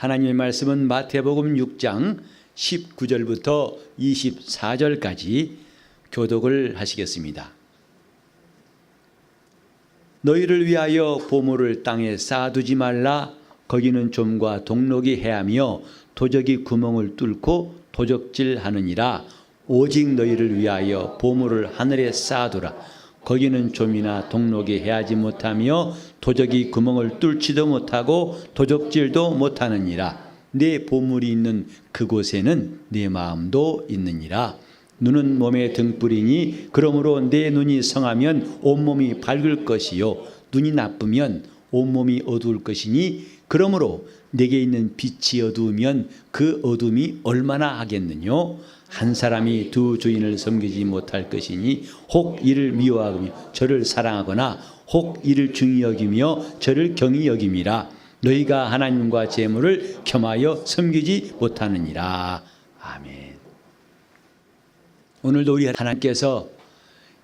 하나님의 말씀은 마태복음 6장 19절부터 24절까지 교독을 하시겠습니다. 너희를 위하여 보물을 땅에 쌓아두지 말라. 거기는 좀과 동록이 해하며 도적이 구멍을 뚫고 도적질하느니라. 오직 너희를 위하여 보물을 하늘에 쌓아두라. 거기는 좀이나 동록이 해하지 못하며 도적이 구멍을 뚫지도 못하고 도적질도 못하느니라. 네 보물이 있는 그곳에는 네 마음도 있느니라. 눈은 몸의 등불이니 그러므로 내 눈이 성하면 온몸이 밝을 것이요 눈이 나쁘면 온몸이 어두울 것이니 그러므로 내게 있는 빛이 어두우면 그 어둠이 얼마나 하겠느뇨. 한 사람이 두 주인을 섬기지 못할 것이니 혹 이를 미워하며 저를 사랑하거나 혹 이를 중히 여기며 저를 경히 여김이라. 너희가 하나님과 재물을 겸하여 섬기지 못하느니라. 아멘. 오늘도 우리 하나님께서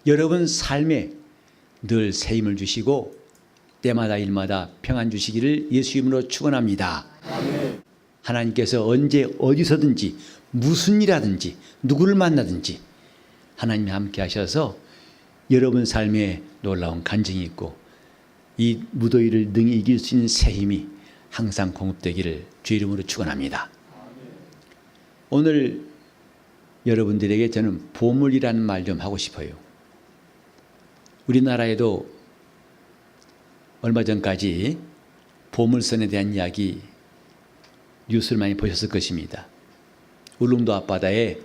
여러분 삶에 늘 새 힘을 주시고 때마다 일마다 평안 주시기를 예수 이름으로 축원합니다. 아멘. 하나님께서 언제 어디서든지 무슨 일하든지 누구를 만나든지 하나님이 함께 하셔서 여러분 삶에 놀라운 간증이 있고 이 무더위를 능히 이길 수 있는 새 힘이 항상 공급되기를 주 이름으로 축원합니다. 오늘 여러분들에게 저는 보물이라는 말 좀 하고 싶어요. 우리나라에도 얼마 전까지 보물선에 대한 이야기 뉴스를 많이 보셨을 것입니다. 울릉도 앞바다에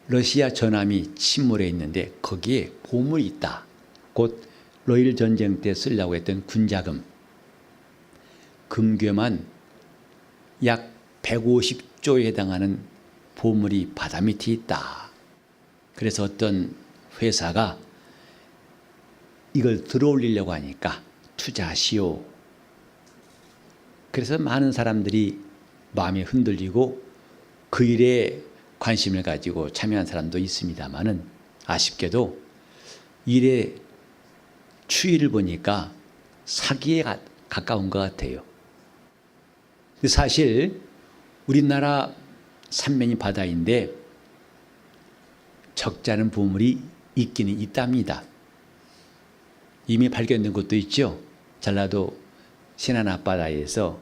러시아 전함이 침몰해 있는데 거기에 보물이 있다. 곧 러일 전쟁 때 쓰려고 했던 군자금, 금괴만 약 150조에 해당하는 보물이 바다 밑에 있다. 그래서 어떤 회사가 이걸 들어올리려고 하니까 투자하시오. 그래서 많은 사람들이 마음이 흔들리고 그 일에 관심을 가지고 참여한 사람도 있습니다만은 아쉽게도 일의 추이를 보니까 사기에 가까운 것 같아요. 사실 우리나라 삼면이 바다인데 적지 않은 보물이 있기는 있답니다. 이미 발견된 곳도 있죠. 전라도 신안 앞바다에서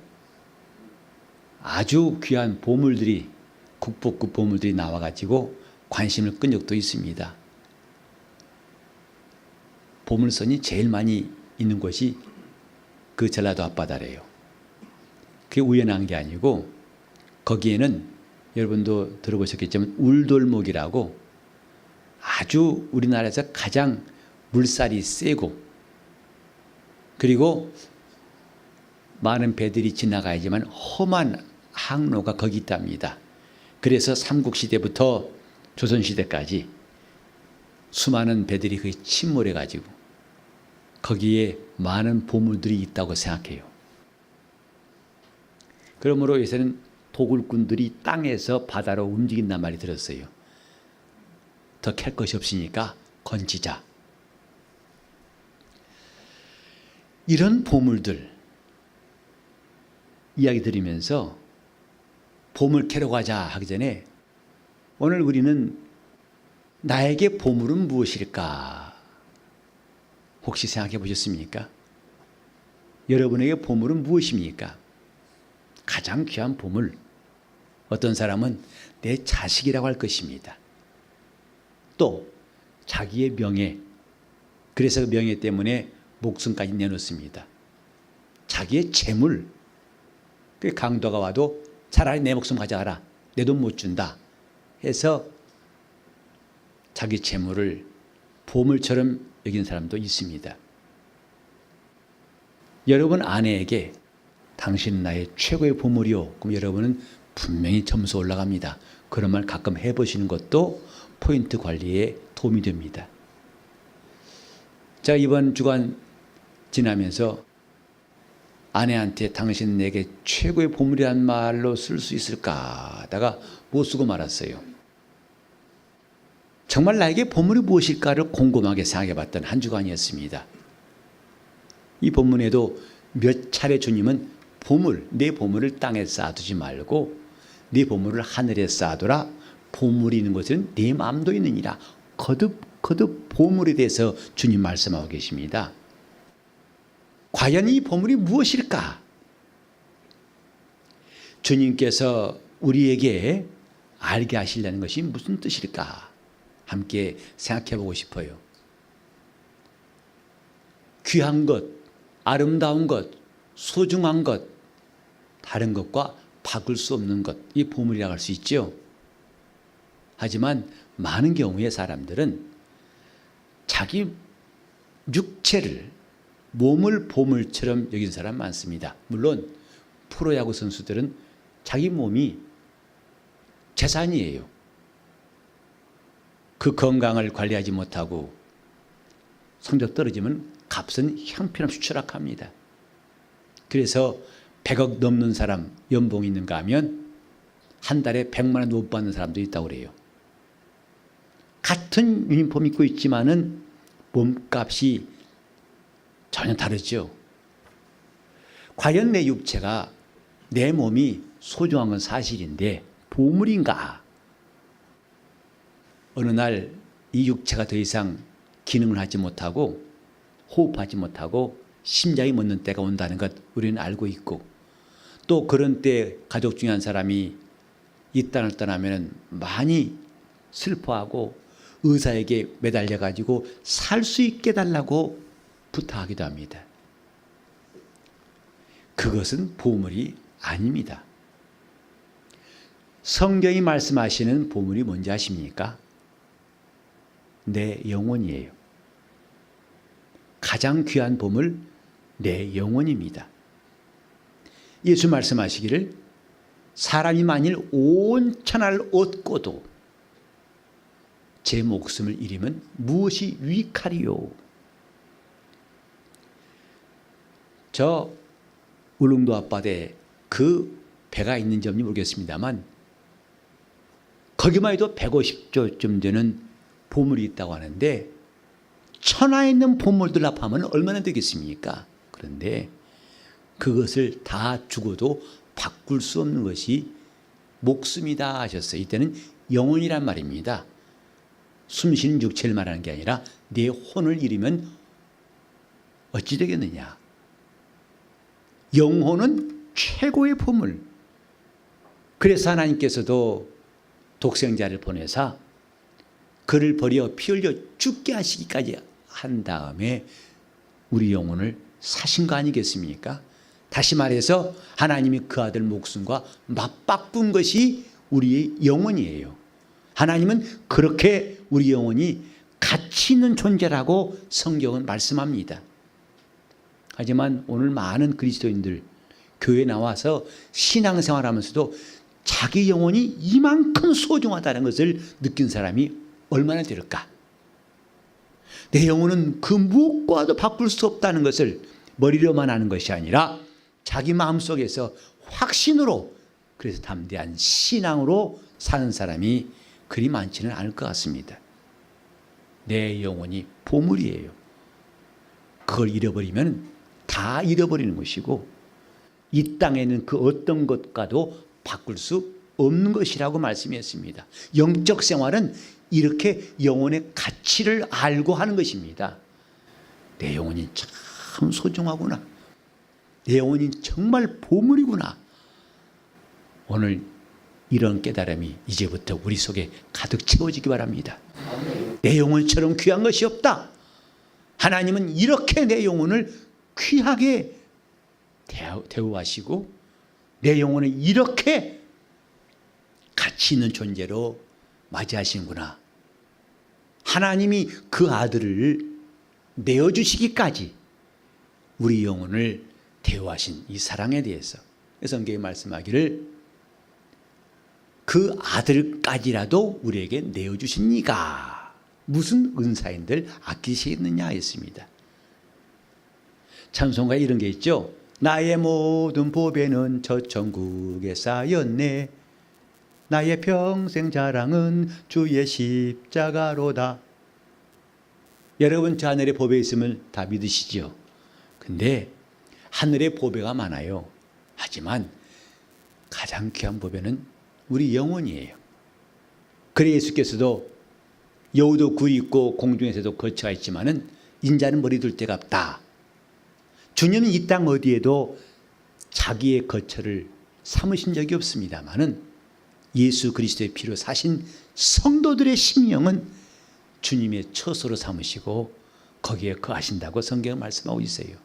아주 귀한 보물들이 국보급 보물들이 나와가지고 관심을 끈 적도 있습니다. 보물선이 제일 많이 있는 곳이 그 전라도 앞바다래요. 그게 우연한 게 아니고 거기에는 여러분도 들어보셨겠지만 울돌목이라고 아주 우리나라에서 가장 물살이 세고 그리고 많은 배들이 지나가야지만 험한 항로가 거기 있답니다. 그래서 삼국시대부터 조선시대까지 수많은 배들이 거기 침몰해가지고 거기에 많은 보물들이 있다고 생각해요. 그러므로 요새는 도굴꾼들이 땅에서 바다로 움직인단 말이 들었어요. 더 캘 것이 없으니까 건지자. 이런 보물들 이야기 드리면서 보물 캐러 가자 하기 전에 오늘 우리는 나에게 보물은 무엇일까? 혹시 생각해 보셨습니까? 여러분에게 보물은 무엇입니까? 가장 귀한 보물. 어떤 사람은 내 자식이라고 할 것입니다. 또 자기의 명예. 그래서 명예 때문에 목숨까지 내놓습니다. 자기의 재물. 그 강도가 와도 차라리 내 목숨 가져가라. 내 돈 못 준다. 해서 자기 재물을 보물처럼 여기는 사람도 있습니다. 여러분 아내에게 당신은 나의 최고의 보물이요. 그럼 여러분은 분명히 점수 올라갑니다. 그런 말 가끔 해보시는 것도 포인트 관리에 도움이 됩니다. 자, 이번 주간 지나면서 아내한테 당신 내게 최고의 보물이란 말로 쓸 수 있을까 하다가 못 쓰고 말았어요. 정말 나에게 보물이 무엇일까를 곰곰하게 생각해 봤던 한 주간이었습니다. 이 본문에도 몇 차례 주님은 내 보물을 땅에 쌓아두지 말고 네 보물을 하늘에 쌓아두라. 보물이 있는 곳은 네 마음도 있느니라. 거듭 보물에 대해서 주님 말씀하고 계십니다. 과연 이 보물이 무엇일까? 주님께서 우리에게 알게 하시려는 것이 무슨 뜻일까? 함께 생각해 보고 싶어요. 귀한 것, 아름다운 것, 소중한 것, 다른 것과 바꿀 수 없는 것, 이 보물이라고 할 수 있죠. 하지만 많은 경우에 사람들은 자기 육체를, 몸을 보물처럼 여기는 사람 많습니다. 물론 프로야구 선수들은 자기 몸이 재산이에요. 그 건강을 관리하지 못하고 성적 떨어지면 값은 형편없이 추락합니다. 그래서 100억 넘는 사람 연봉이 있는가 하면 한 달에 100만 원 못 받는 사람도 있다고 그래요. 같은 유니폼 입고 있지만은 몸값이 전혀 다르죠. 과연 내 육체가, 내 몸이 소중한 건 사실인데 보물인가? 어느 날 이 육체가 더 이상 기능을 하지 못하고 호흡하지 못하고 심장이 멎는 때가 온다는 것 우리는 알고 있고, 또 그런 때 가족 중에 한 사람이 이 땅을 떠나면 많이 슬퍼하고 의사에게 매달려 가지고 살 수 있게 달라고 부탁하기도 합니다. 그것은 보물이 아닙니다. 성경이 말씀하시는 보물이 뭔지 아십니까? 내 영혼이에요. 가장 귀한 보물, 내 영혼입니다. 예수 말씀하시기를 사람이 만일 온 천하를 얻고도 제 목숨을 잃으면 무엇이 유익하리요? 저 울릉도 앞바다에 그 배가 있는지 없는지 모르겠습니다만 거기만 해도 150조쯤 되는 보물이 있다고 하는데 천하에 있는 보물들 합하면 얼마나 되겠습니까? 그런데 그것을 다 주고도 바꿀 수 없는 것이 목숨이다 하셨어요. 이때는 영혼이란 말입니다. 숨쉬는 육체를 말하는 게 아니라 내 혼을 잃으면 어찌 되겠느냐. 영혼은 최고의 보물. 그래서 하나님께서도 독생자를 보내사 그를 버려 피 흘려 죽게 하시기까지 한 다음에 우리 영혼을 사신 거 아니겠습니까? 다시 말해서 하나님이 그 아들 목숨과 맞바꾼 것이 우리의 영혼이에요. 하나님은 그렇게 우리 영혼이 가치 있는 존재라고 성경은 말씀합니다. 하지만 오늘 많은 그리스도인들 교회에 나와서 신앙생활하면서도 자기 영혼이 이만큼 소중하다는 것을 느낀 사람이 얼마나 될까? 내 영혼은 그 무엇과도 바꿀 수 없다는 것을 머리로만 아는 것이 아니라 자기 마음속에서 확신으로, 그래서 담대한 신앙으로 사는 사람이 그리 많지는 않을 것 같습니다. 내 영혼이 보물이에요. 그걸 잃어버리면 다 잃어버리는 것이고 이 땅에는 그 어떤 것과도 바꿀 수 없는 것이라고 말씀했습니다. 영적 생활은 이렇게 영혼의 가치를 알고 하는 것입니다. 내 영혼이 참 소중하구나. 내 영혼이 정말 보물이구나. 오늘 이런 깨달음이 이제부터 우리 속에 가득 채워지기 바랍니다. 내 영혼처럼 귀한 것이 없다. 하나님은 이렇게 내 영혼을 귀하게 대우하시고 내 영혼을 이렇게 가치 있는 존재로 맞이하시는구나. 하나님이 그 아들을 내어주시기까지 우리 영혼을 대우하신 이 사랑에 대해서 성경이 말씀하기를 그 아들까지라도 우리에게 내어주신 이가 무슨 은사인들 아끼시겠느냐 했습니다. 찬송가에 이런 게 있죠. 나의 모든 보배는 저 천국에 쌓였네. 나의 평생 자랑은 주의 십자가로다. 여러분 저 하늘에 보배 있음을 다 믿으시죠? 근데 하늘에 보배가 많아요. 하지만 가장 귀한 보배는 우리 영혼이에요. 그래 예수께서도 여우도 굴이 있고 공중에서도 거처가 있지만은 인자는 머리 둘 데가 없다. 주님은 이 땅 어디에도 자기의 거처를 삼으신 적이 없습니다마는 예수 그리스도의 피로 사신 성도들의 심령은 주님의 처소로 삼으시고 거기에 거하신다고 성경은 말씀하고 있어요.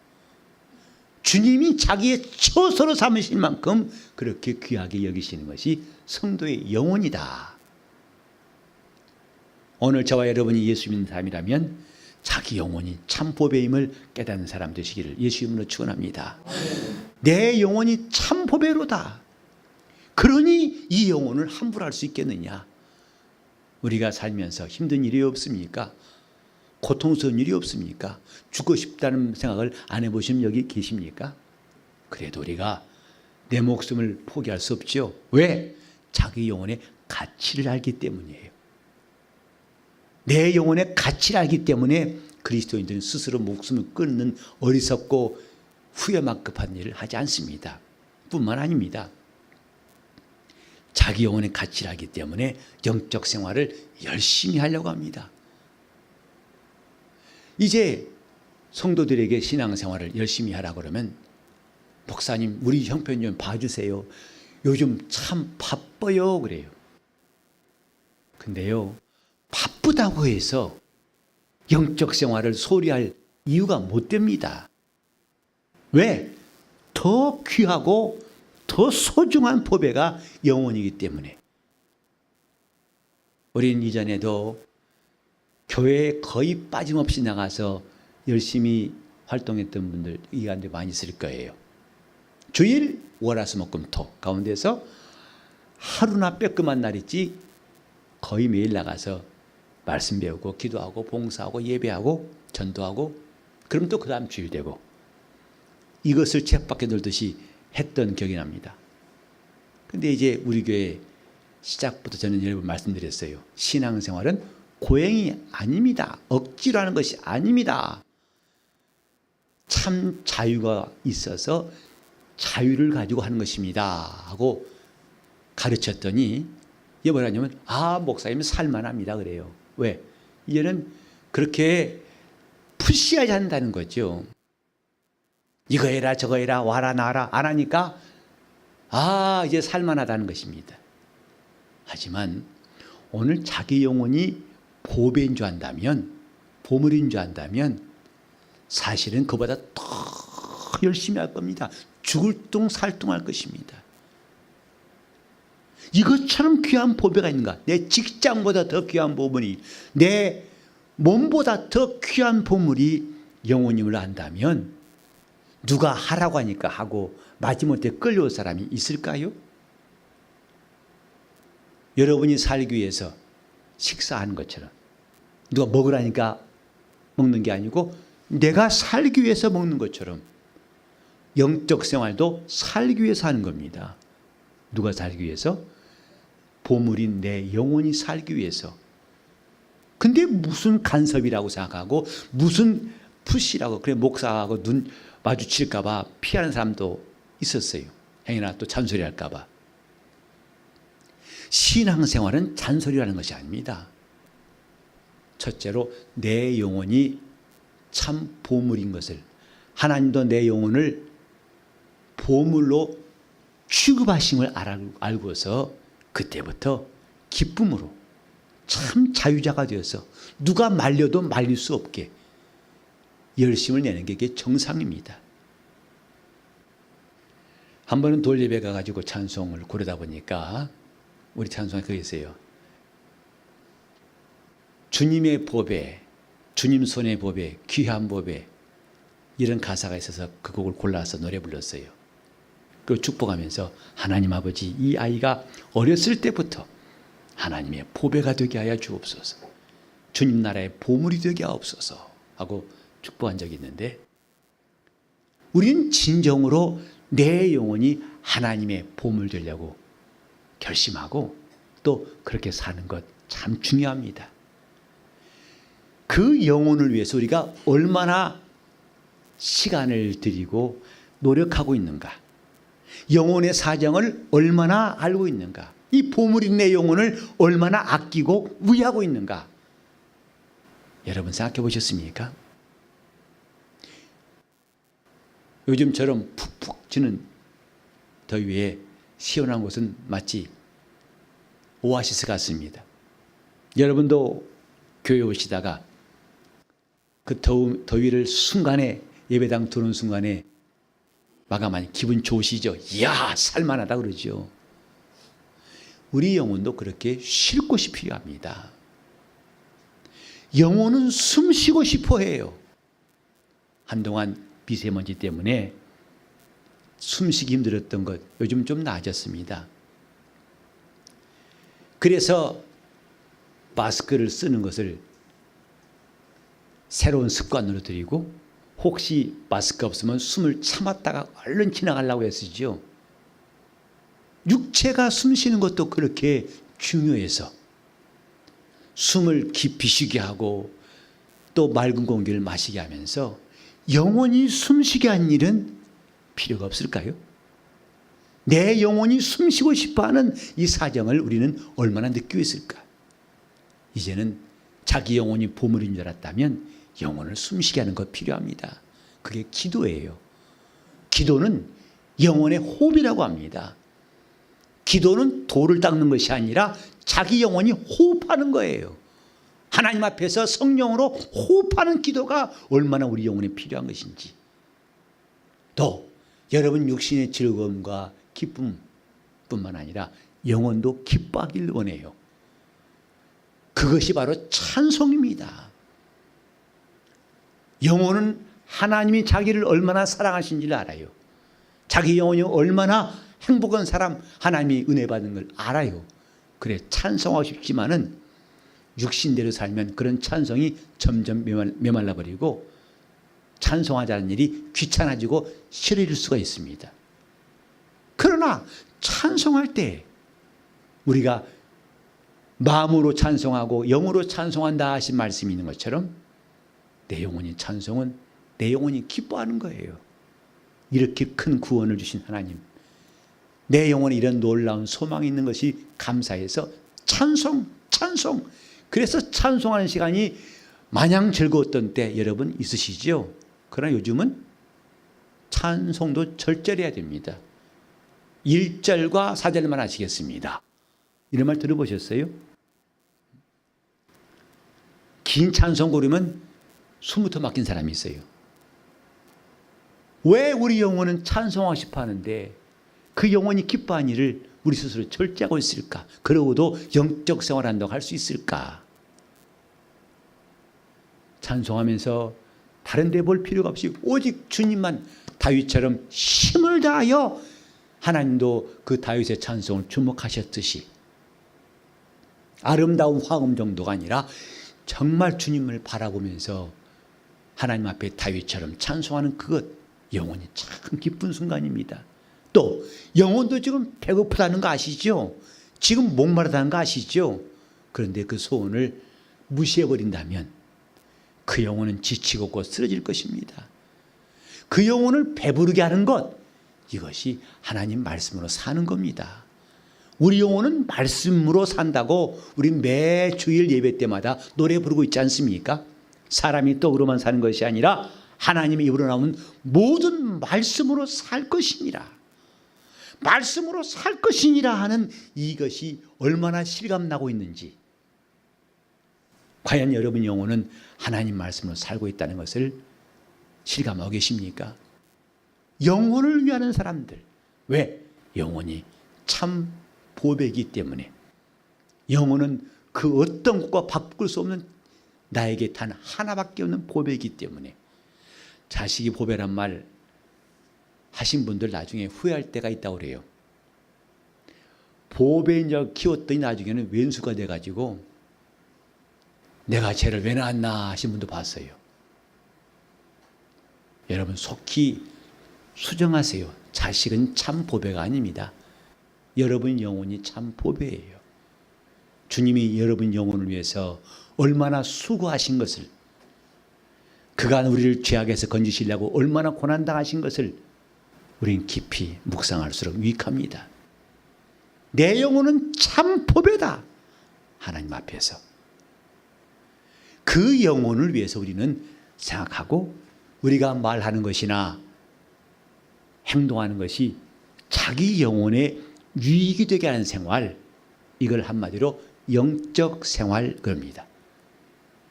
주님이 자기의 처소로 삼으실 만큼 그렇게 귀하게 여기시는 것이 성도의 영혼이다. 오늘 저와 여러분이 예수 믿는 사람이라면 자기 영혼이 참 보배임을 깨닫는 사람 되시기를 예수 이름으로 축원합니다. 내 영혼이 참 보배로다. 그러니 이 영혼을 함부로 할 수 있겠느냐. 우리가 살면서 힘든 일이 없습니까? 고통스러운 일이 없습니까? 죽고 싶다는 생각을 안 해보시면 여기 계십니까? 그래도 우리가 내 목숨을 포기할 수 없죠. 왜? 자기 영혼의 가치를 알기 때문이에요. 내 영혼의 가치를 알기 때문에 그리스도인들은 스스로 목숨을 끊는 어리석고 후회만급한 일을 하지 않습니다. 뿐만 아닙니다. 자기 영혼의 가치를 알기 때문에 영적 생활을 열심히 하려고 합니다. 이제 성도들에게 신앙생활을 열심히 하라고 그러면 목사님 우리 형편 좀 봐주세요. 요즘 참 바빠요 그래요. 근데요 바쁘다고 해서 영적 생활을 소홀히 할 이유가 못 됩니다. 왜? 더 귀하고 더 소중한 보배가 영혼이기 때문에. 우리는 이전에도 교회에 거의 빠짐없이 나가서 열심히 활동했던 분들 이 가운데 많이 있을 거예요. 주일 월화수목금토 가운데서 하루나 빼끔한 날 있지 거의 매일 나가서 말씀 배우고 기도하고 봉사하고 예배하고 전도하고 그럼 또 그 다음 주일 되고 이것을 쳇바퀴 돌듯이 했던 기억이 납니다. 근데 이제 우리 교회 시작부터 저는 여러 번 말씀드렸어요. 신앙생활은 고행이 아닙니다. 억지로 하는 것이 아닙니다. 참 자유가 있어서 자유를 가지고 하는 것입니다 하고 가르쳤더니 이게 뭐라냐면 목사님 살만합니다 그래요. 왜? 이제는 그렇게 푸시하지 않는다는 거죠. 이거 해라 저거 해라 와라 나와라 안 하니까 이제 살만하다는 것입니다. 하지만 오늘 자기 영혼이 보배인 줄 안다면 보물인 줄 안다면 사실은 그보다 더 열심히 할 겁니다. 죽을 둥 살둥할 것입니다. 이것처럼 귀한 보배가 있는가? 내 직장보다 더 귀한 보물이 내 몸보다 더 귀한 보물이 영혼임을 안다면 누가 하라고 하니까 하고 마지못해 끌려올 사람이 있을까요? 여러분이 살기 위해서 식사하는 것처럼 누가 먹으라니까 먹는 게 아니고 내가 살기 위해서 먹는 것처럼 영적 생활도 살기 위해서 하는 겁니다. 누가 살기 위해서? 보물인 내 영혼이 살기 위해서. 근데 무슨 간섭이라고 생각하고 무슨 푸시라고 그래 목사하고 눈 마주칠까 봐 피하는 사람도 있었어요. 행여나 또 잔소리할까 봐. 신앙생활은 잔소리라는 것이 아닙니다. 첫째로 내 영혼이 참 보물인 것을 하나님도 내 영혼을 보물로 취급하심을 알고서 그때부터 기쁨으로 참 자유자가 되어서 누가 말려도 말릴 수 없게 열심을 내는 게 이게 정상입니다. 한 번은 돌예배 가가지고 찬송을 고르다 보니까 우리 찬송에 그게 있어요. 주님의 보배, 주님 손의 보배, 귀한 보배 이런 가사가 있어서 그 곡을 골라서 노래 불렀어요. 그리고 축복하면서 하나님 아버지 이 아이가 어렸을 때부터 하나님의 보배가 되게 하여 주옵소서. 주님 나라의 보물이 되게 하옵소서 하고 축복한 적이 있는데 우리는 진정으로 내 영혼이 하나님의 보물 되려고 결심하고 또 그렇게 사는 것 참 중요합니다. 그 영혼을 위해서 우리가 얼마나 시간을 들이고 노력하고 있는가. 영혼의 사정을 얼마나 알고 있는가? 이 보물인 내 영혼을 얼마나 아끼고 위하고 있는가? 여러분 생각해 보셨습니까? 요즘처럼 푹푹 찌는 더위에 시원한 곳은 마치 오아시스 같습니다. 여러분도 교회 오시다가 그 더위를 순간에 예배당 들어오는 순간에 마감하니 기분 좋으시죠? 이야 살만하다 그러죠. 우리 영혼도 그렇게 쉴 곳이 필요합니다. 영혼은 숨 쉬고 싶어 해요. 한동안 미세먼지 때문에 숨쉬기 힘들었던 것 요즘 좀 나아졌습니다. 그래서 마스크를 쓰는 것을 새로운 습관으로 들이고 혹시 마스크 없으면 숨을 참았다가 얼른 지나가려고 했었죠. 육체가 숨 쉬는 것도 그렇게 중요해서 숨을 깊이 쉬게 하고 또 맑은 공기를 마시게 하면서 영혼이 숨쉬게 한 일은 필요가 없을까요? 내 영혼이 숨쉬고 싶어하는 이 사정을 우리는 얼마나 느끼고 있을까? 이제는 자기 영혼이 보물인 줄 알았다면 영혼을 숨쉬게 하는 것 필요합니다. 그게 기도예요. 기도는 영혼의 호흡이라고 합니다. 기도는 돌을 닦는 것이 아니라 자기 영혼이 호흡하는 거예요. 하나님 앞에서 성령으로 호흡하는 기도가 얼마나 우리 영혼에 필요한 것인지. 또 여러분 육신의 즐거움과 기쁨뿐만 아니라 영혼도 기뻐하길 원해요. 그것이 바로 찬송입니다. 영혼은 하나님이 자기를 얼마나 사랑하신지를 알아요. 자기 영혼이 얼마나 행복한 사람, 하나님이 은혜 받는 걸 알아요. 그래 찬송하고 싶지만은 육신대로 살면 그런 찬송이 점점 메말라 버리고 찬송하자는 일이 귀찮아지고 싫어질 수가 있습니다. 그러나 찬송할 때 우리가 마음으로 찬송하고 영으로 찬송한다 하신 말씀이 있는 것처럼 내 영혼이 찬송은 내 영혼이 기뻐하는 거예요. 이렇게 큰 구원을 주신 하나님, 내 영혼에 이런 놀라운 소망이 있는 것이 감사해서 찬송. 그래서 찬송하는 시간이 마냥 즐거웠던 때 여러분 있으시죠? 그러나 요즘은 찬송도 절절해야 됩니다. 1절과 4절만 하시겠습니다. 이런 말 들어보셨어요? 긴 찬송 고르면 숨부터 막힌 사람이 있어요. 왜 우리 영혼은 찬송하고 싶어 하는데 그 영혼이 기뻐한 일을 우리 스스로 절제하고 있을까? 그러고도 영적 생활한다고 할 수 있을까? 찬송하면서 다른 데 볼 필요가 없이 오직 주님만 다윗처럼 힘을 다하여 하나님도 그 다윗의 찬송을 주목하셨듯이 아름다운 화음 정도가 아니라 정말 주님을 바라보면서 하나님 앞에 다윗처럼 찬송하는 그것, 영혼이 참 기쁜 순간입니다. 또 영혼도 지금 배고프다는 거 아시죠? 지금 목마르다는 거 아시죠? 그런데 그 소원을 무시해버린다면 그 영혼은 지치고 곧 쓰러질 것입니다. 그 영혼을 배부르게 하는 것, 이것이 하나님 말씀으로 사는 겁니다. 우리 영혼은 말씀으로 산다고 우리 매 주일 예배 때마다 노래 부르고 있지 않습니까? 사람이 떡으로만 사는 것이 아니라 하나님의 입으로 나오는 모든 말씀으로 살 것이니라. 말씀으로 살 것이니라 하는 이것이 얼마나 실감나고 있는지, 과연 여러분 영혼은 하나님 말씀으로 살고 있다는 것을 실감하고 계십니까? 영혼을 위하는 사람들, 왜? 영혼이 참 보배이기 때문에. 영혼은 그 어떤 것과 바꿀 수 없는 나에게 단 하나밖에 없는 보배이기 때문에. 자식이 보배란 말 하신 분들 나중에 후회할 때가 있다고 그래요. 보배인 줄 키웠더니 나중에는 왼수가 돼가지고 내가 쟤를 왜 낳았나 하신 분도 봤어요. 여러분 속히 수정하세요. 자식은 참 보배가 아닙니다. 여러분 영혼이 참 보배예요. 주님이 여러분 영혼을 위해서 얼마나 수고하신 것을, 그간 우리를 죄악에서 건지시려고 얼마나 고난당하신 것을 우린 깊이 묵상할수록 유익합니다. 내 영혼은 참 보배다. 하나님 앞에서. 그 영혼을 위해서 우리는 생각하고 우리가 말하는 것이나 행동하는 것이 자기 영혼에 유익이 되게 하는 생활, 이걸 한마디로 영적 생활 그럽니다.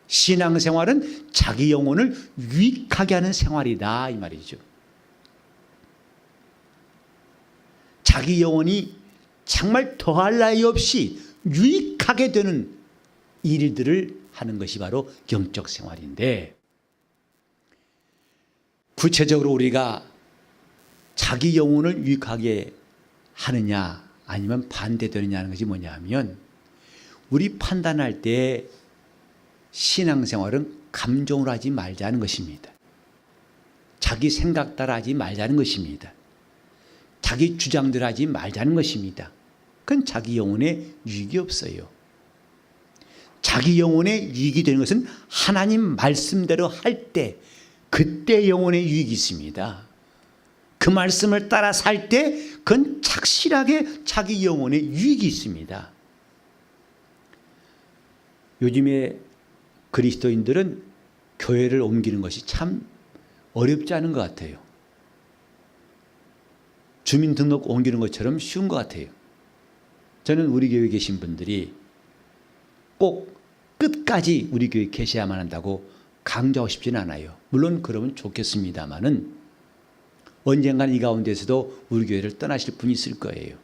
신앙생활은 자기 영혼을 유익하게 하는 생활이다 이 말이죠. 자기 영혼이 정말 더할 나위 없이 유익하게 되는 일들을 하는 것이 바로 영적 생활인데, 구체적으로 우리가 자기 영혼을 유익하게 하느냐 아니면 반대되느냐 하는 것이 뭐냐 하면, 우리 판단할 때 신앙생활은 감정으로 하지 말자는 것입니다. 자기 생각 따라 하지 말자는 것입니다. 자기 주장대로 하지 말자는 것입니다. 그건 자기 영혼에 유익이 없어요. 자기 영혼에 유익이 되는 것은 하나님 말씀대로 할 때, 그때 영혼에 유익이 있습니다. 그 말씀을 따라 살 때 그건 착실하게 자기 영혼에 유익이 있습니다. 요즘에 그리스도인들은 교회를 옮기는 것이 참 어렵지 않은 것 같아요. 주민등록 옮기는 것처럼 쉬운 것 같아요. 저는 우리 교회에 계신 분들이 꼭 끝까지 우리 교회에 계셔야만 한다고 강조하고 싶지는 않아요. 물론 그러면 좋겠습니다마는 언젠가는 이 가운데서도 우리 교회를 떠나실 분이 있을 거예요.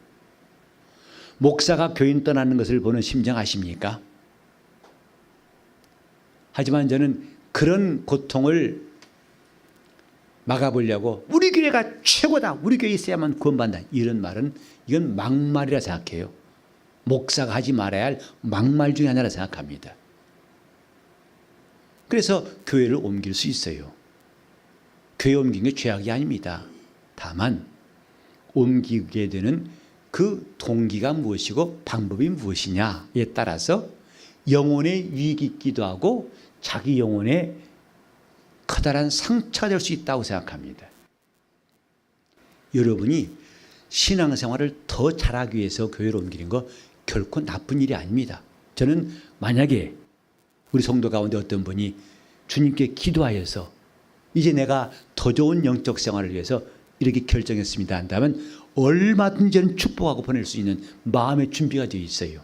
목사가 교인 떠나는 것을 보는 심정 아십니까? 하지만 저는 그런 고통을 막아보려고 우리 교회가 최고다, 우리 교회에 있어야만 구원받는다, 이런 말은 이건 막말이라 생각해요. 목사가 하지 말아야 할 막말 중에 하나라 생각합니다. 그래서 교회를 옮길 수 있어요. 교회 옮기는 게 죄악이 아닙니다. 다만 옮기게 되는 그 동기가 무엇이고 방법이 무엇이냐에 따라서 영혼의 유익이 있기도 하고 자기 영혼에 커다란 상처가 될 수 있다고 생각합니다. 여러분이 신앙생활을 더 잘하기 위해서 교회를 옮기는 거 결코 나쁜 일이 아닙니다. 저는 만약에 우리 성도 가운데 어떤 분이 주님께 기도하여서 이제 내가 더 좋은 영적 생활을 위해서 이렇게 결정했습니다 한다면 얼마든지 저는 축복하고 보낼 수 있는 마음의 준비가 되어 있어요.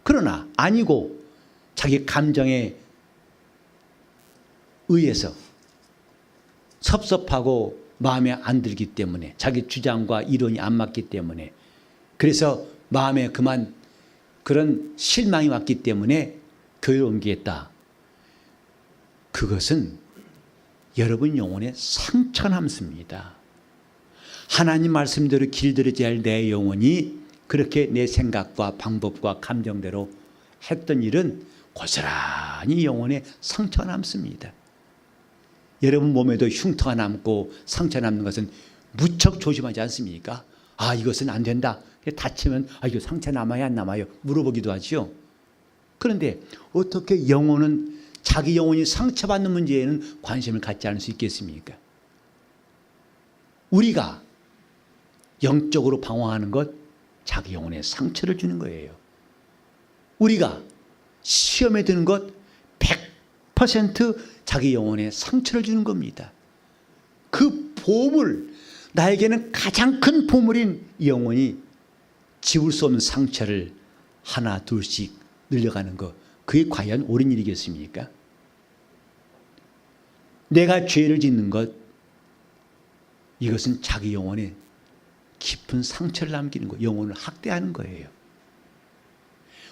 그러나 아니고 자기 감정에 의해서 섭섭하고 마음에 안 들기 때문에, 자기 주장과 이론이 안 맞기 때문에, 그래서 마음에 그만 그런 실망이 왔기 때문에 교회를 옮기겠다. 그것은 여러분 영혼에 상처 남습니다. 하나님 말씀대로 길들여져야 할 내 영혼이 그렇게 내 생각과 방법과 감정대로 했던 일은 고스란히 영혼에 상처가 남습니다. 여러분 몸에도 흉터가 남고 상처 남는 것은 무척 조심하지 않습니까? 아, 이것은 안 된다. 다치면 아, 이거 상처 남아요 안 남아요 물어보기도 하죠. 그런데 어떻게 영혼은, 자기 영혼이 상처받는 문제에는 관심을 갖지 않을 수 있겠습니까? 우리가 영적으로 방황하는 것, 자기 영혼에 상처를 주는 거예요. 우리가 시험에 드는 것 100% 자기 영혼에 상처를 주는 겁니다. 그 보물, 나에게는 가장 큰 보물인 영혼이 지울 수 없는 상처를 하나 둘씩 늘려가는 것, 그게 과연 옳은 일이겠습니까? 내가 죄를 짓는 것, 이것은 자기 영혼에 깊은 상처를 남기는 것, 영혼을 학대하는 거예요.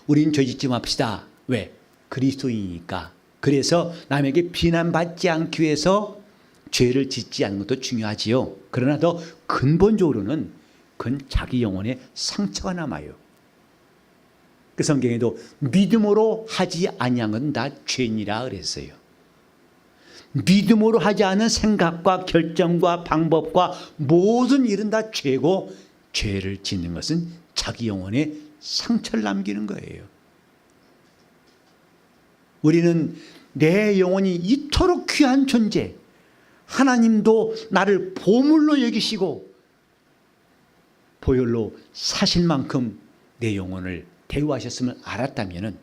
우린 죄 짓지 맙시다. 왜? 그리스도인이니까. 그래서 남에게 비난받지 않기 위해서 죄를 짓지 않는 것도 중요하지요. 그러나 더 근본적으로는 그건 자기 영혼에 상처가 남아요. 그 성경에도 믿음으로 하지 아니한 건 다 죄니라 그랬어요. 믿음으로 하지 않은 생각과 결정과 방법과 모든 일은 다 죄고, 죄를 짓는 것은 자기 영혼에 상처를 남기는 거예요. 우리는 내 영혼이 이토록 귀한 존재, 하나님도 나를 보물로 여기시고 보혈로 사실 만큼 내 영혼을 대우하셨음을 알았다면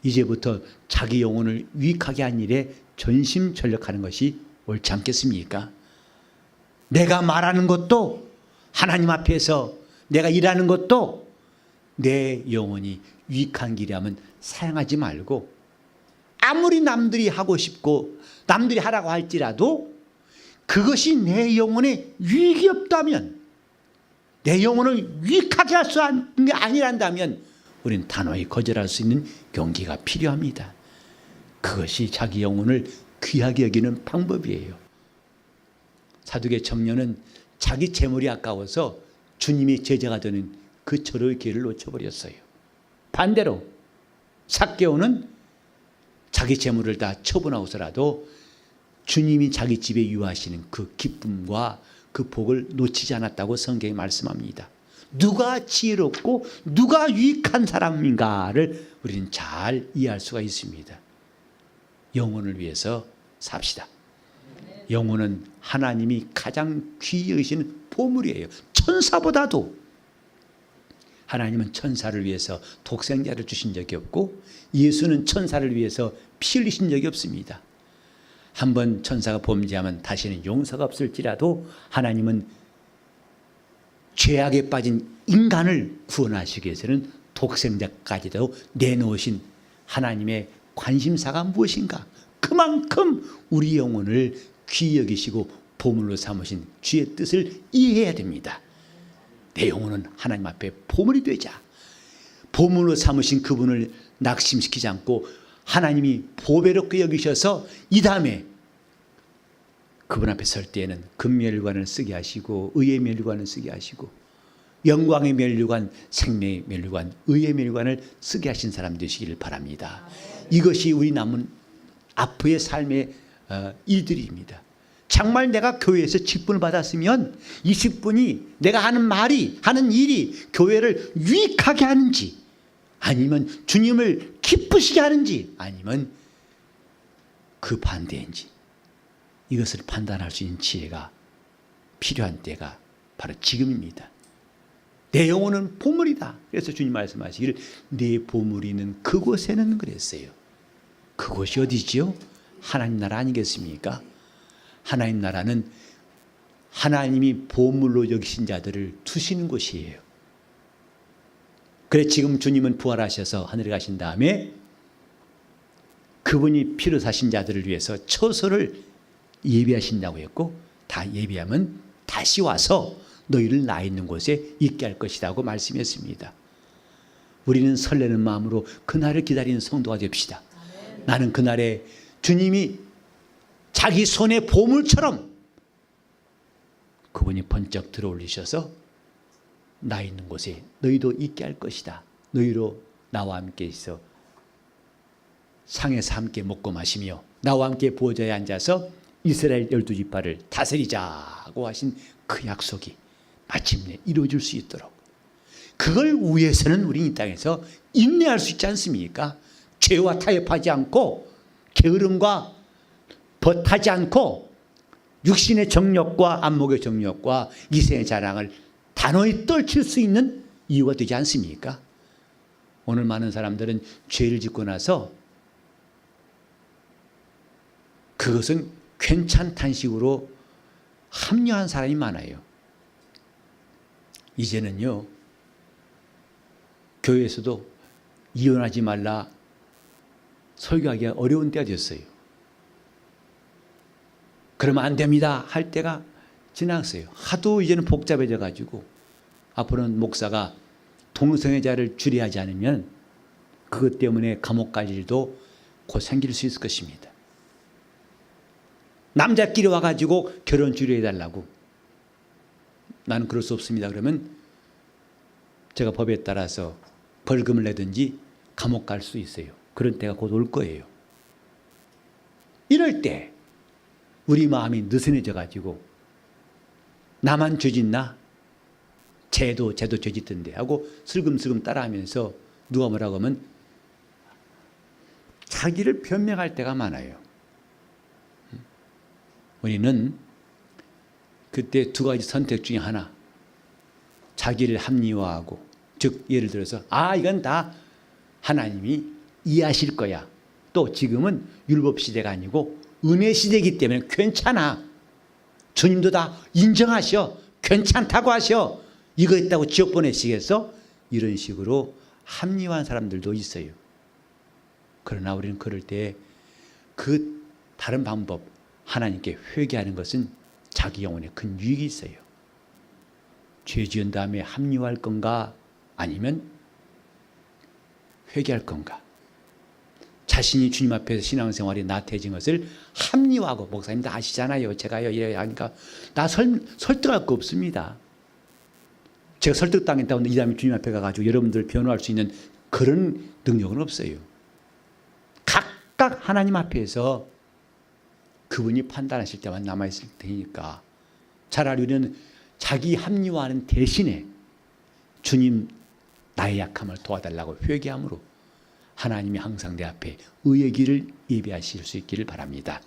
이제부터 자기 영혼을 유익하게 한 일에 전심전력하는 것이 옳지 않겠습니까? 내가 말하는 것도 하나님 앞에서 내가 일하는 것도 내 영혼이 유익한 길이라면 사용하지 말고 아무리 남들이 하고 싶고 남들이 하라고 할지라도 그것이 내 영혼에 유익이 없다면 내 영혼을 유익하게 할 수 있는 게 아니란다면 우리는 단호히 거절할 수 있는 용기가 필요합니다. 그것이 자기 영혼을 귀하게 여기는 방법이에요. 사두개 청년은 자기 재물이 아까워서 주님의 제자가 되는 그 절호의 기회를 놓쳐버렸어요. 반대로 삭개오는 자기 재물을 다 처분하고서라도 주님이 자기 집에 유하시는 그 기쁨과 그 복을 놓치지 않았다고 성경이 말씀합니다. 누가 지혜롭고 누가 유익한 사람인가를 우리는 잘 이해할 수가 있습니다. 영혼을 위해서 삽시다. 영혼은 하나님이 가장 귀히 여기시는 보물이에요. 천사보다도. 하나님은 천사를 위해서 독생자를 주신 적이 없고 예수는 천사를 위해서 피 흘리신 적이 없습니다. 한번 천사가 범죄하면 다시는 용서가 없을지라도 하나님은 죄악에 빠진 인간을 구원하시기 위해서는 독생자까지도 내놓으신 하나님의 관심사가 무엇인가? 그만큼 우리 영혼을 귀히 여기시고 보물로 삼으신 주의 뜻을 이해해야 됩니다. 내 영혼은 하나님 앞에 보물이 되자. 보물로 삼으신 그분을 낙심시키지 않고 하나님이 보배롭게 여기셔서 이 다음에 그분 앞에 설 때에는 금면류관을 쓰게 하시고 의의 면류관을 쓰게 하시고 영광의 면류관, 생명의 면류관, 의의 면류관을 쓰게 하신 사람 되시기를 바랍니다. 이것이 우리 남은 앞의 삶의 일들입니다. 정말 내가 교회에서 직분을 받았으면 이 직분이 내가 하는 말이 하는 일이 교회를 유익하게 하는지 아니면 주님을 기쁘시게 하는지 아니면 그 반대인지 이것을 판단할 수 있는 지혜가 필요한 때가 바로 지금입니다. 내 영혼은 보물이다. 그래서 주님 말씀하시기를 내 보물이 있는 그곳에는 그랬어요. 그곳이 어디지요? 하나님 나라 아니겠습니까? 하나님 나라는 하나님이 보물로 여기신 자들을 두시는 곳이에요. 그래 지금 주님은 부활하셔서 하늘에 가신 다음에 그분이 피로 사신 자들을 위해서 처소를 예비하신다고 했고 다 예비하면 다시 와서 너희를 나 있는 곳에 있게 할 것이라고 말씀했습니다. 우리는 설레는 마음으로 그날을 기다리는 성도가 됩시다. 나는 그날에 주님이 자기 손의 보물처럼 그분이 번쩍 들어올리셔서 나 있는 곳에 너희도 있게 할 것이다. 너희로 나와 함께 있어 상에서 함께 먹고 마시며 나와 함께 보좌에 앉아서 이스라엘 12지파를 다스리자고 하신 그 약속이 마침내 이루어질 수 있도록 그걸 위해서는 우리 이 땅에서 인내할 수 있지 않습니까? 죄와 타협하지 않고 게으름과 벗하지 않고 육신의 정욕과 안목의 정욕과 이생의 자랑을 단호히 떨칠 수 있는 이유가 되지 않습니까? 오늘 많은 사람들은 죄를 짓고 나서 그것은 괜찮다는 식으로 합리화한 사람이 많아요. 이제는요 교회에서도 이혼하지 말라 설교하기가 어려운 때가 됐어요. 그러면 안 됩니다 할 때가 지났어요. 하도 이제는 복잡해져 가지고 앞으로는 목사가 동성애자를 주례하지 않으면 그것 때문에 감옥 갈 일도 곧 생길 수 있을 것입니다. 남자끼리 와가지고 결혼 주례해달라고 나는 그럴 수 없습니다 그러면 제가 법에 따라서 벌금을 내든지 감옥 갈 수 있어요. 그런 때가 곧 올 거예요. 이럴 때 우리 마음이 느슨해져 가지고 나만 죄짓나? 쟤도 죄짓던데 하고 슬금슬금 따라하면서 누가 뭐라고 하면 자기를 변명할 때가 많아요. 우리는 그때 두 가지 선택 중에 하나, 자기를 합리화하고, 즉 예를 들어서 이건 다 하나님이 이해하실 거야. 또 지금은 율법 시대가 아니고 은혜 시대이기 때문에 괜찮아. 주님도 다 인정하셔. 괜찮다고 하셔. 이거 있다고 지옥 보내시겠어? 이런 식으로 합리화한 사람들도 있어요. 그러나 우리는 그럴 때 그 다른 방법, 하나님께 회개하는 것은 자기 영혼에 큰 유익이 있어요. 죄 지은 다음에 합리화할 건가 아니면 회개할 건가. 자신이 주님 앞에서 신앙생활이 나태해진 것을 합리화하고, 목사님 다 아시잖아요. 제가요 이래야 하니까 나 설득할 거 없습니다. 제가 설득당했다고 이 다음에 주님 앞에 가가지고 여러분들 변호할 수 있는 그런 능력은 없어요. 각각 하나님 앞에서 그분이 판단하실 때만 남아있을 테니까 차라리 우리는 자기 합리화하는 대신에 주님 나의 약함을 도와달라고 회개함으로 하나님이 항상 내 앞에 의의 길을 예비하실 수 있기를 바랍니다.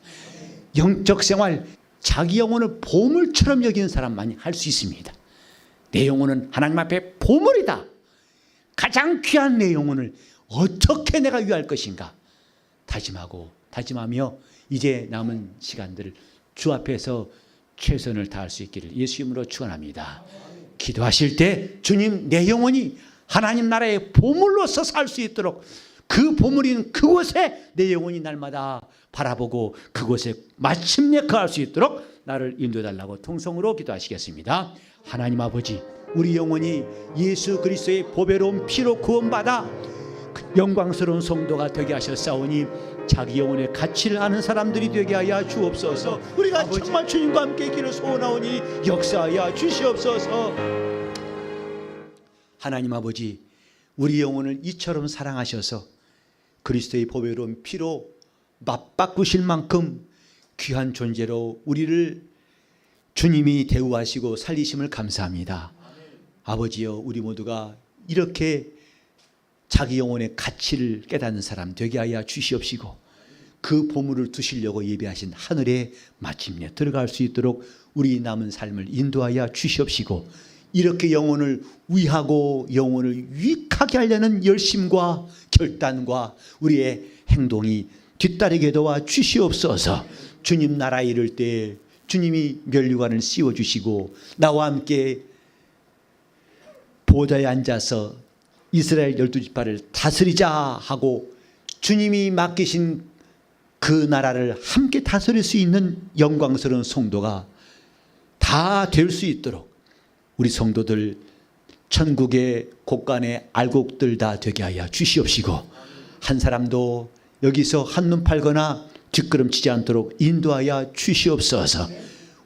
영적 생활, 자기 영혼을 보물처럼 여기는 사람만이 할 수 있습니다. 내 영혼은 하나님 앞에 보물이다. 가장 귀한 내 영혼을 어떻게 내가 유할 것인가 다짐하며 이제 남은 시간들 주 앞에서 최선을 다할 수 있기를 예수 이름으로 축원합니다. 기도하실 때 주님 내 영혼이 하나님 나라의 보물로서 살 수 있도록, 그 보물인 그곳에 내 영혼이 날마다 바라보고 그곳에 마침내 거할 수 있도록 나를 인도해달라고 통성으로 기도하시겠습니다. 하나님 아버지, 우리 영혼이 예수 그리스도의 보배로운 피로 구원받아 영광스러운 성도가 되게 하셨사오니 자기 영혼의 가치를 아는 사람들이 되게 하여 주옵소서. 우리가 아버지, 정말 주님과 함께 있기를 소원하오니 역사하여 주시옵소서. 하나님 아버지, 우리 영혼을 이처럼 사랑하셔서 그리스도의 보배로운 피로 맞바꾸실 만큼 귀한 존재로 우리를 주님이 대우하시고 살리심을 감사합니다. 아버지여, 우리 모두가 이렇게 자기 영혼의 가치를 깨닫는 사람 되게 하여 주시옵시고 그 보물을 두시려고 예비하신 하늘에 마침내 들어갈 수 있도록 우리 남은 삶을 인도하여 주시옵시고, 이렇게 영혼을 위하고 영혼을 유익하게 하려는 열심과 결단과 우리의 행동이 뒤따르게 도와 주시옵소서. 주님 나라 이룰 때 주님이 면류관을 씌워주시고 나와 함께 보좌에 앉아서 이스라엘 12지파를 다스리자 하고 주님이 맡기신 그 나라를 함께 다스릴 수 있는 영광스러운 성도가 다 될 수 있도록 우리 성도들 천국의 곳간의 알곡들 다 되게 하여 주시옵시고, 한 사람도 여기서 한눈 팔거나 뒷걸음치지 않도록 인도하여 주시옵소서.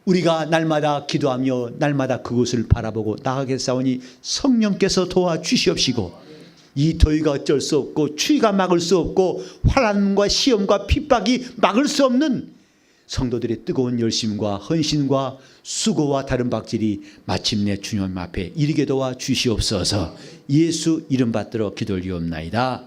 우리가 날마다 기도하며 날마다 그곳을 바라보고 나아가겠사오니 성령께서 도와주시옵시고, 이 더위가 어쩔 수 없고 추위가 막을 수 없고 환난과 시험과 핍박이 막을 수 없는 성도들의 뜨거운 열심과 헌신과 수고와 다른 박질이 마침내 주님 앞에 이르게 도와 주시옵소서. 예수 이름 받들어 기도를 드리옵나이다.